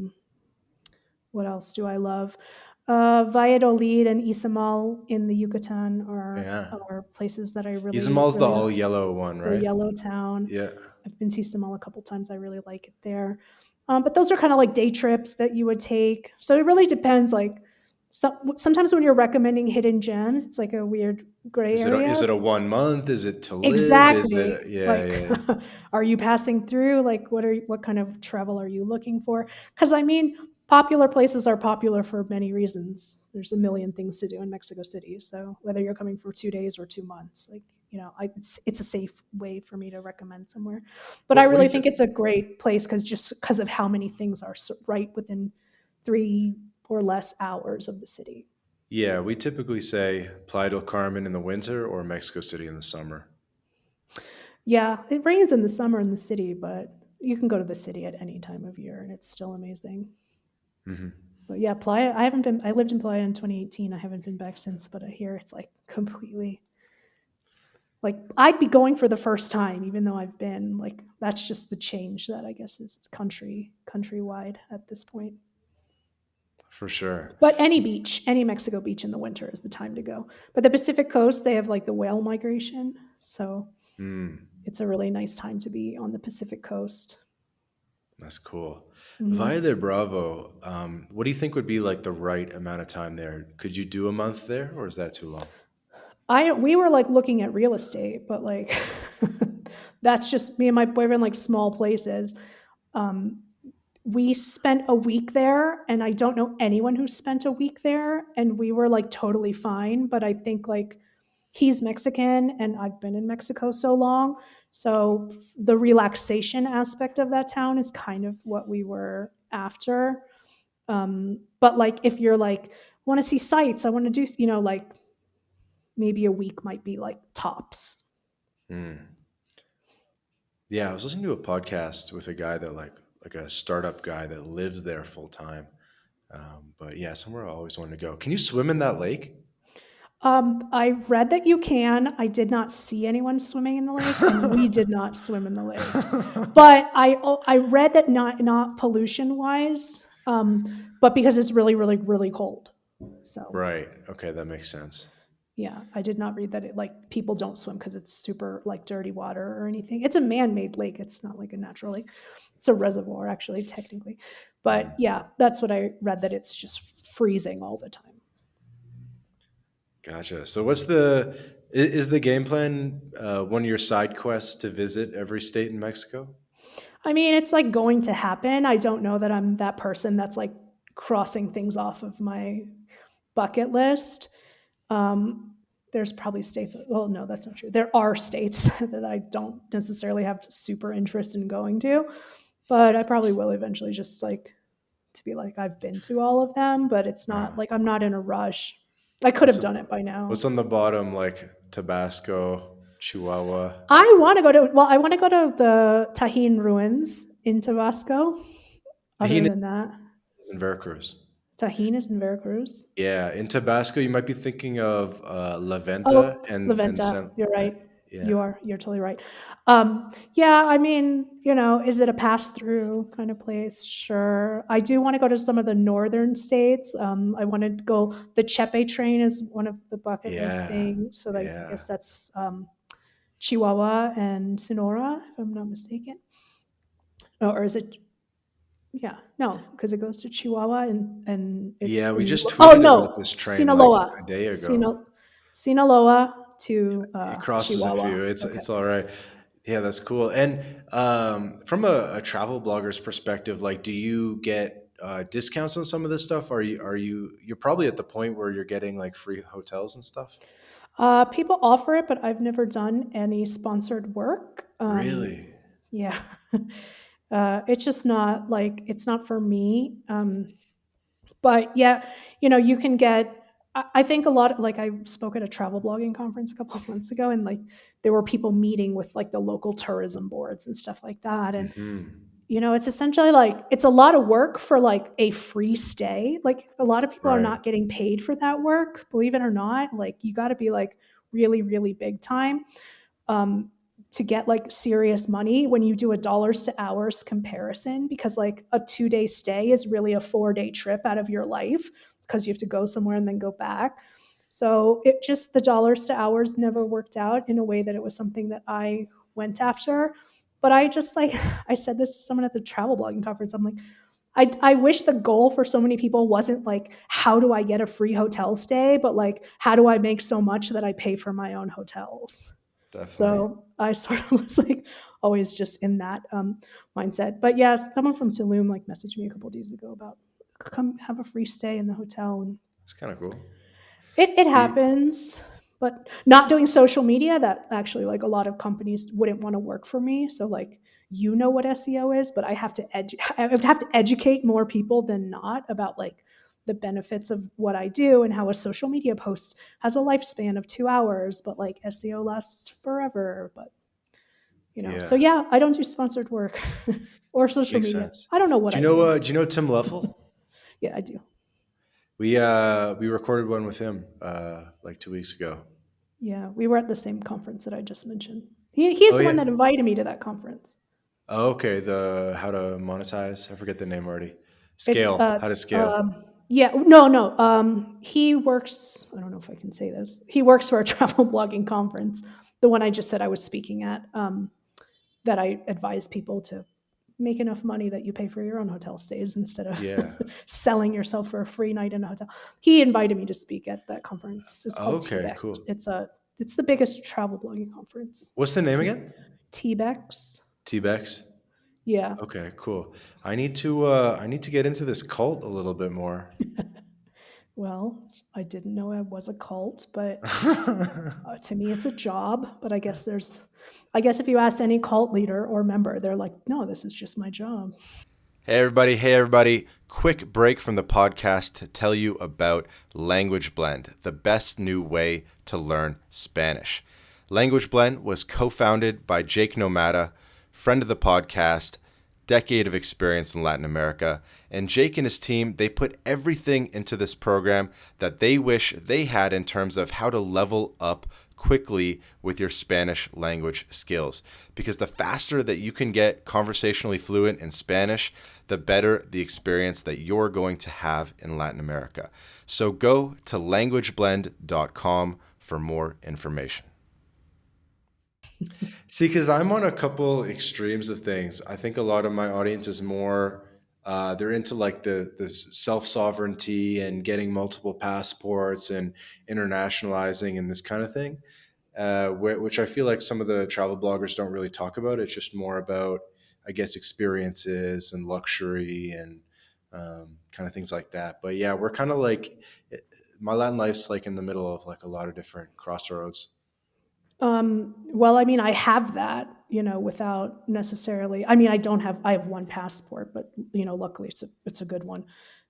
What else do I love? Valladolid and Izamal in the Yucatan Yeah. are places that I really Izamal's the really all yellow one, the right? yellow town. Yeah. I've been to Izamal a couple times. I really like it there. But those are kind of like day trips that you would take. So it really depends. Like sometimes when you're recommending hidden gems, it's like a weird gray Is area. it a 1 month? Is it to live? Is Exactly. it yeah, Like, yeah. are you passing through? Like, what kind of travel are you looking for? Because I mean, popular places are popular for many reasons. There's a million things to do in Mexico City. So whether you're coming for 2 days or 2 months, like it's a safe way for me to recommend somewhere. But I What do really you think? think it's a great place because of how many things are right within 3 or less hours of the city. Yeah, we typically say Playa del Carmen in the winter or Mexico City in the summer. Yeah, it rains in the summer in the city, but you can go to the city at any time of year and it's still amazing. Hmm. But yeah, Playa. I haven't been. I lived in Playa in 2018. I haven't been back since. But I hear it's like completely like I'd be going for the first time, even though I've been like that's just the change that I guess is countrywide at this point. For sure. But any beach, any Mexico beach in the winter is the time to go. But the Pacific coast, they have like the whale migration, so Mm, it's a really nice time to be on the Pacific coast. that's cool. Mhm. Valle de Bravo, what do you think would be like the right amount of time there? Could you do a month there, or is that too long? I we were like looking at real estate, but like that's just me and my boyfriend like small places. Um, we spent a week there, and I don't know anyone who spent a week there, and we were like totally fine. But I think like he's Mexican, and I've been in Mexico so long, so the relaxation aspect of that town is kind of what we were after. But like if you're like want to see sights, I want to do like maybe a week might be like tops. Mm. Yeah, I was listening to a podcast with a guy that like a startup guy that lives there full time. But yeah, somewhere I always wanted to go. Can you swim in that lake? I read that you can. I did not see anyone swimming in the lake, and we did not swim in the lake. But I read that not pollution wise, but because it's really really really cold. So Right. Okay, that makes sense. yeah, I did not read that it like people don't swim because it's super like dirty water or anything. It's a man made lake. It's not like a natural lake. It's a reservoir actually technically, but Mm. yeah, that's what I read that it's just freezing all the time. Gotcha. So is the game plan one of your side quests to visit every state in Mexico? I mean, it's like going to happen. I don't know that I'm that person that's like crossing things off of my bucket list. Um, there's probably states. Well, no, that's not true. There are states that I don't necessarily have super interest in going to, but I probably will eventually. Just like to be like I've been to all of them, but it's Uh, not like I'm not in a rush. I could what's have the, done it by now. what's on the bottom like Tabasco, Chihuahua, I want to go to. Well, I want to go to the Tajín ruins in Tabasco. Other Tajín than that, is in Veracruz. Tajín is in Veracruz. Yeah, in Tabasco, you might be thinking of La Venta Oh, and Laventa. San. You're right. Yeah, You're totally right. Yeah, I mean, is it a pass through kind of place? Sure. I do want to go to some of the northern states. I want to go. The Chepe train is one of the bucket list yeah, things. So like, I yeah. guess that's Chihuahua and Sonora, if I'm not mistaken. Oh, or is it? Yeah, no, because it goes to Chihuahua and it's Yeah, we in. just Oh tweeted about no, this train like Sinaloa, a day ago. Sinaloa to It crosses a Chihuahua. few. Okay. It's all right. Yeah, that's cool. And from a travel blogger's perspective, like, do you get discounts on some of this stuff? You're probably at the point where you're getting like free hotels and stuff? People offer it, but I've never done any sponsored work. Really? Yeah, it's just not like it's not for me. But yeah, you can get. I think a lot. Like I spoke at a travel blogging conference a couple of months ago, and like there were people meeting with like the local tourism boards and stuff like that, and Hmm. it's essentially like it's a lot of work for like a free stay. Like a lot of people are Right. not getting paid for that work, believe it or not. Like you got to be like really, really big time um, to get like serious money when you do a dollars to hours comparison, because like a 2 day stay is really a 4 day trip out of your life because you have to go somewhere and then go back. So it just the dollars to hours never worked out in a way that it was something that I went after. But I just like I said this to someone at the travel blogging conference. I'm like, I wish the goal for so many people wasn't like how do I get a free hotel stay, but like how do I make so much that I pay for my own hotels. Definitely. So I sort of was like always just in that mindset. But yeah, someone from Tulum like messaged me a couple of days ago about come have a free stay in the hotel, and It's kind of cool. it You, happens. But not doing social media, that actually like a lot of companies wouldn't want to work for me. So like what SEO is, but I would have to educate more people than not about like the benefits of what I do and how a social media post has a lifespan of 2 hours, but like SEO lasts forever. But so yeah, yeah, I don't do sponsored work or social makes media. sense. I don't know what Do you I know? do. Do you know Tim Leffel? Yeah, I do. We recorded one with him like 2 weeks ago. Yeah, we were at the same conference that I just mentioned. He's Oh the one yeah. that invited me to that conference. Oh, okay. The how to monetize. I forget the name already. It's Scale. How to scale. yeah, no. He works, I don't know if I can say this. He works for a travel blogging conference, the one I just said I was speaking at, that I advise people to make enough money that you pay for your own hotel stays instead of Yeah. selling yourself for a free night in a hotel. He invited me to speak at that conference. It's called Okay. TBEX. Cool. It's the biggest travel blogging conference. What's the name T again? TBEX. T-Bex. Yeah. Okay. Cool. I need to get into this cult a little bit more. Well, I didn't know I was a cult, but to me it's a job. But I guess if you ask any cult leader or member, they're like, no, this is just my job. Hey everybody, hey everybody. Quick break from the podcast to tell you about Language Blend, the best new way to learn Spanish. Language Blend was co-founded by Jake Nomada, friend of the podcast, decade of experience in Latin America, and Jake and his team, they put everything into this program that they wish they had in terms of how to level up quickly with your Spanish language skills. Because the faster that you can get conversationally fluent in Spanish, the better the experience that you're going to have in Latin America. So go to languageblend.com for more information. See, because I'm on a couple extremes of things. I think a lot of my audience is more, they're into like the self sovereignty and getting multiple passports and internationalizing and this kind of thing, which I feel like some of the travel bloggers don't really talk about. It's just more about, I guess, experiences and luxury and kind of things like that. But yeah, we're kind of like, my Latin life's like in the middle of like a lot of different crossroads. Well, I mean, I have that, without necessarily. I mean, I have one passport, but luckily it's a good one,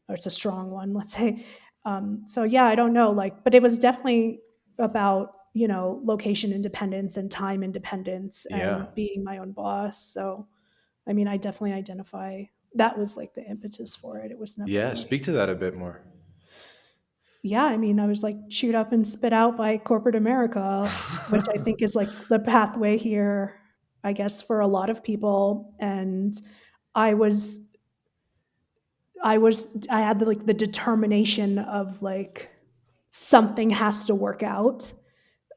or it's a strong one, let's say. So yeah, I don't know, like, but it was definitely about location independence and time independence Yeah. and being my own boss. So, I mean, I definitely identify that was like the impetus for it. It was never Yeah. like, Speak to that a bit more. yeah, I mean, I was like chewed up and spit out by corporate America, which I think is like the pathway here, I guess, for a lot of people. And I was, I had the determination of like something has to work out,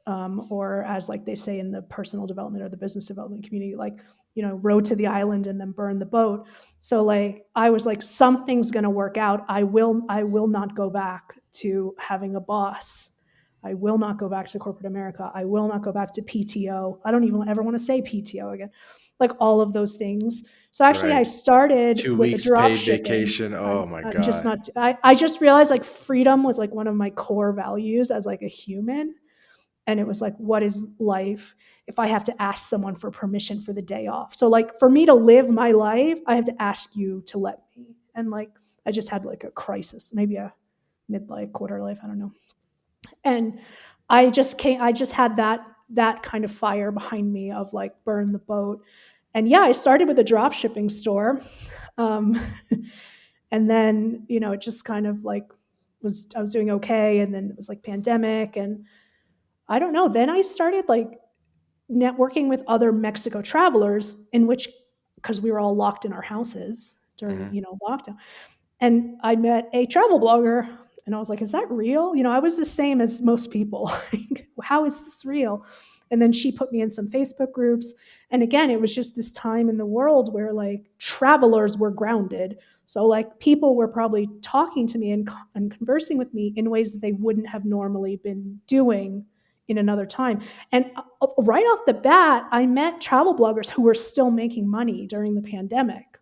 or as like they say in the personal development or the business development community, like row to the island and then burn the boat. So like I was like, something's going to work out. I will not go back to having a boss. I will not go back to corporate America. I will not go back to PTO. I don't even ever want to say PTO again. Like all of those things. So actually, I Right. started two with a weeks drop paid shipping. vacation. Oh I'm, my I'm just God. not. I just realized like freedom was like one of my core values as like a human, and it was like, what is life if I have to ask someone for permission for the day off? So like for me to live my life, I have to ask you to let me. And like I just had like a crisis, maybe a midlife, quarter life, I don't know. And I just had that kind of fire behind me of like burn the boat. And yeah, I started with a drop shipping store. Um, and then, it just kind of like I was doing okay. And then it was like pandemic, and I don't know. Then I started like networking with other Mexico travelers, in which, because we were all locked in our houses during Hmm. lockdown, and I met a travel blogger, and I was like, is that real? I was the same as most people. Like, how is this real? And then she put me in some Facebook groups. And again, it was just this time in the world where like travelers were grounded. So like people were probably talking to me and conversing with me in ways that they wouldn't have normally been doing in another time. And right off the bat, I met travel bloggers who were still making money during the pandemic.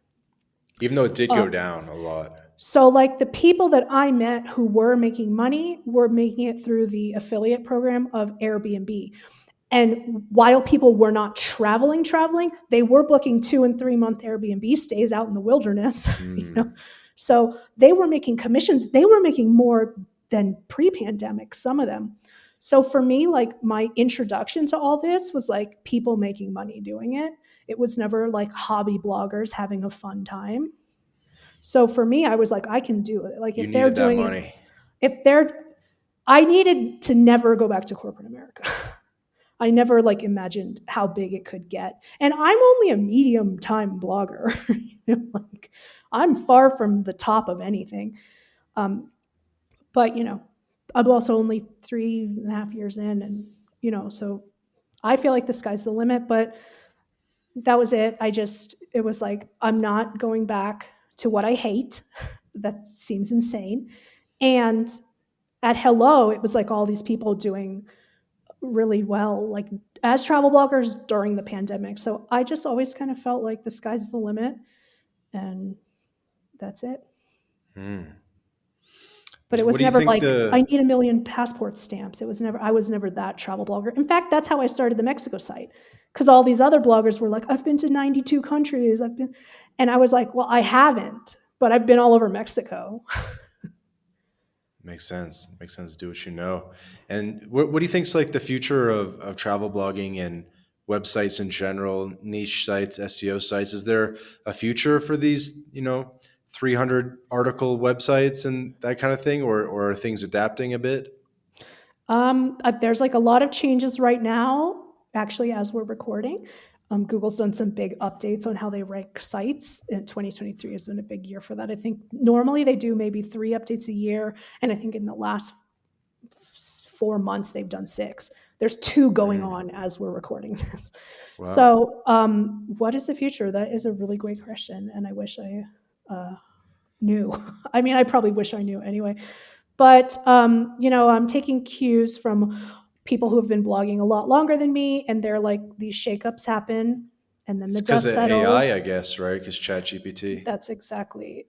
Even though it did Uh, go down a lot. so, like the people that I met who were making money were making it through the affiliate program of Airbnb. And while people were not traveling, they were booking 2 and 3 month Airbnb stays out in the wilderness. you know, Mm. so they were making commissions. They were making more than pre-pandemic. Some of them. So for me, like my introduction to all this was like people making money doing it. It was never like hobby bloggers having a fun time. So for me, I was like, I can do it. Like You if they're needed that doing it, money. if they're, I needed to never go back to corporate America. I never like imagined how big it could get. And I'm only a medium time blogger. Like I'm far from the top of anything. Um, but I'm also only 3.5 years in, and so I feel like the sky's the limit. But that was it. It was like, I'm not going back to what I hate. That seems insane. And at Hello, it was like all these people doing really well, like as travel bloggers during the pandemic. So I just always kind of felt like the sky's the limit, and that's it. Hmm. But it What was do you never think like I the need a million passport stamps. I was never that travel blogger. In fact, that's how I started the Mexico site, because all these other bloggers were like, I've been to 92 countries. And I was like, well, I haven't, but I've been all over Mexico. Makes sense. Makes sense. Do what you know. And what do you think's like the future of travel blogging and websites in general, niche sites, SEO sites? Is there a future for these, 300 article websites and that kind of thing, or are things adapting a bit? There's like a lot of changes right now, actually, as we're recording. Google's done some big updates on how they rank sites. And 2023 has been a big year for that. I think normally they do maybe 3 updates a year. And I think in the last 4 months, they've done 6. There's 2 going Mm, on as we're recording this. wow. So, what is the future? That is a really great question. And I wish I knew. I mean, I probably wish I knew anyway. But I'm taking cues from people who have been blogging a lot longer than me, and they're like, these shakeups happen, and then It's the because dust of AI, I settles. guess, right? Because ChatGPT, That's exactly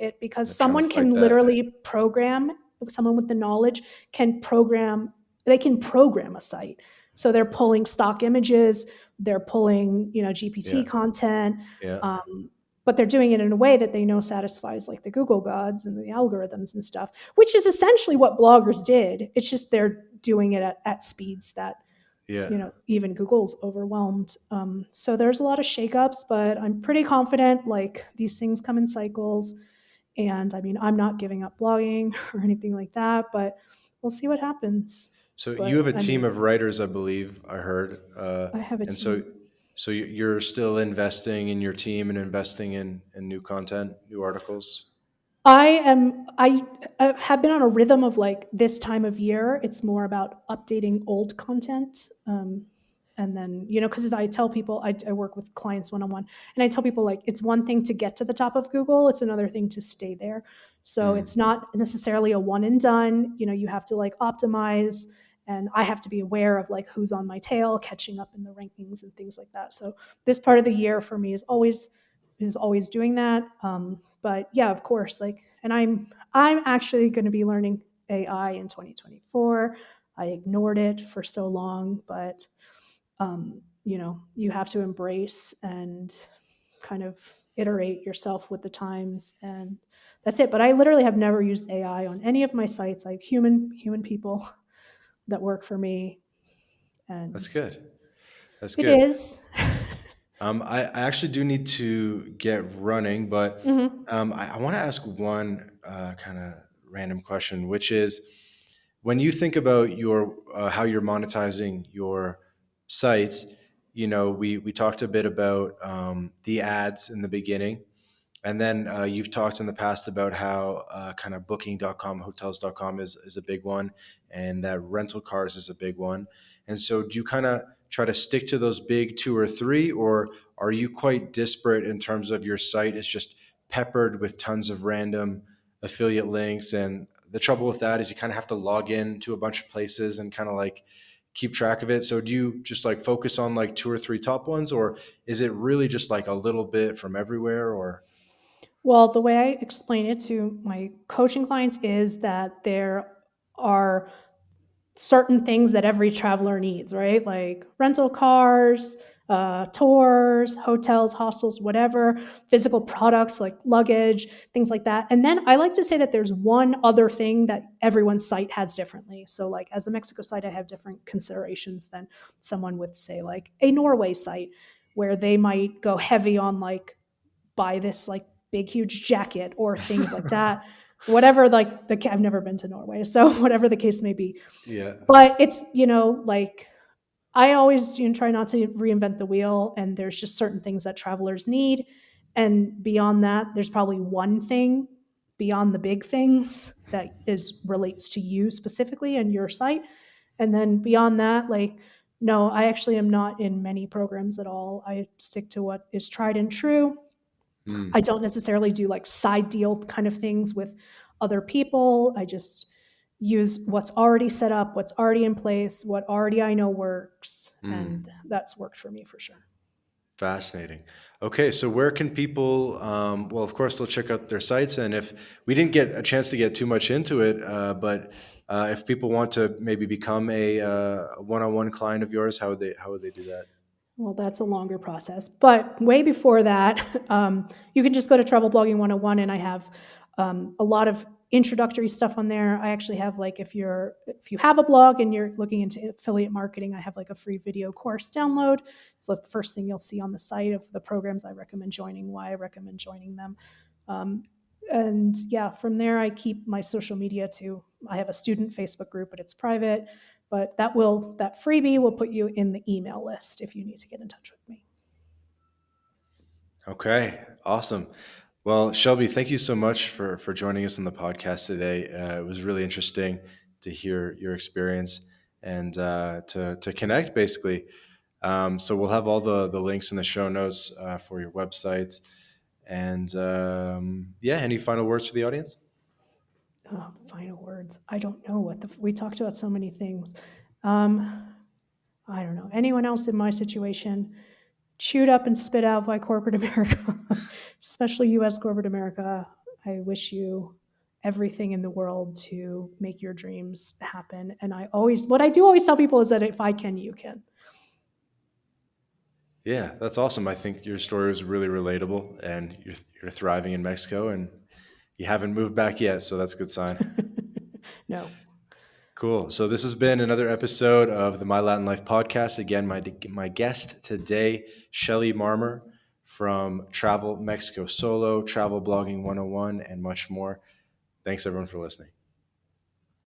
it. Because they're trying to someone fight can that. literally program. Someone with the knowledge can program. They can program a site. So they're pulling stock images. They're pulling GPT Yeah. content. Yeah. Um, but they're doing it in a way that they know satisfies like the Google gods and the algorithms and stuff, which is essentially what bloggers did. It's just they're doing it at speeds that Yeah. even Google's overwhelmed. So there's a lot of shakeups, but I'm pretty confident like these things come in cycles. And I mean, I'm not giving up blogging or anything like that, but we'll see what happens. So you But have a I team mean, of writers, I believe I heard, I have a and so team. you're still investing in your team and investing in new content, new articles. I have been on a rhythm of like this time of year. It's more about updating old content. And then, because I tell people, I work with clients one on one, and I tell people like it's one thing to get to the top of Google, it's another thing to stay there. So Mm. it's not necessarily a one and done. You have to like optimize, and I have to be aware of like who's on my tail, catching up in the rankings and things like that. So this part of the year for me is always doing that. But yeah, of course, like, and I'm actually going to be learning AI in 2024. I ignored it for so long, but you have to embrace and kind of iterate yourself with the times, and that's it. But I literally have never used AI on any of my sites. I have human people that work for me, That's and good. That's it good. is. I actually do need to get running, but Mhm. I want to ask one kind of random question, which is when you think about your how you're monetizing your sites. We talked a bit about the ads in the beginning. And then you've talked in the past about how kind of booking.com, hotels.com is a big one, and that rental cars is a big one. And so do you kind of try to stick to those big 2 or 3, or are you quite disparate in terms of your site is just peppered with tons of random affiliate links? And the trouble with that is you kind of have to log in to a bunch of places and kind of like keep track of it. So do you just like focus on like 2 or 3 top ones, or is it really just like a little bit from everywhere, or? Well, the way I explain it to my coaching clients is that there are certain things that every traveler needs, right? Like rental cars, tours, hotels, hostels, whatever, physical products like luggage, things like that. And then I like to say that there's one other thing that everyone's site has differently. So, like as a Mexico site, I have different considerations than someone with, say, like a Norway site, where they might go heavy on like buy this like big huge jacket or things like that. whatever, like I've never been to Norway, so whatever the case may be. Yeah. But it's, like I always try not to reinvent the wheel, and there's just certain things that travelers need. And beyond that, there's probably one thing beyond the big things that is relates to you specifically and your site. And then beyond that, like, no, I actually am not in many programs at all. I stick to what is tried and true. I Mm, don't necessarily do like side deal kind of things with other people. I just use what's already set up, what's already in place, what already I know works. And mm. that's worked for me for sure. Fascinating. Okay, so where can people? Well, of course, they'll check out their sites, and if we didn't get a chance to get too much into it, but if people want to maybe become a one-on-one client of yours, how would they do that? Well, that's a longer process. But way before that, you can just go to Travel Blogging 101, and I have a lot of introductory stuff on there. I actually have like if you have a blog and you're looking into affiliate marketing, I have like a free video course download. So the first thing you'll see on the site of the programs I recommend joining, why I recommend joining them. Um, and yeah, from there I keep my social media too. I have a student Facebook group, but it's private. But that freebie will put you in the email list if you need to get in touch with me. Okay, awesome. Well, Shelby, thank you so much for joining us on the podcast today. It was really interesting to hear your experience and to connect, basically. So we'll have all the links in the show notes for your websites. And yeah, any final words for the audience? Oh, final words. I don't know we talked about so many things. Um, I don't know. Anyone else in my situation, chewed up and spit out by corporate America, especially US corporate America, I wish you everything in the world to make your dreams happen. And what I do always tell people is that if I can, you can. Yeah, that's awesome. I think your story was really relatable, and you're thriving in Mexico, and you haven't moved back yet, so that's a good sign. No. Cool. So this has been another episode of the My Latin Life podcast. Again, my guest today, Shelley Marmor from Travel Mexico Solo, Travel Blogging 101, and much more. Thanks everyone for listening.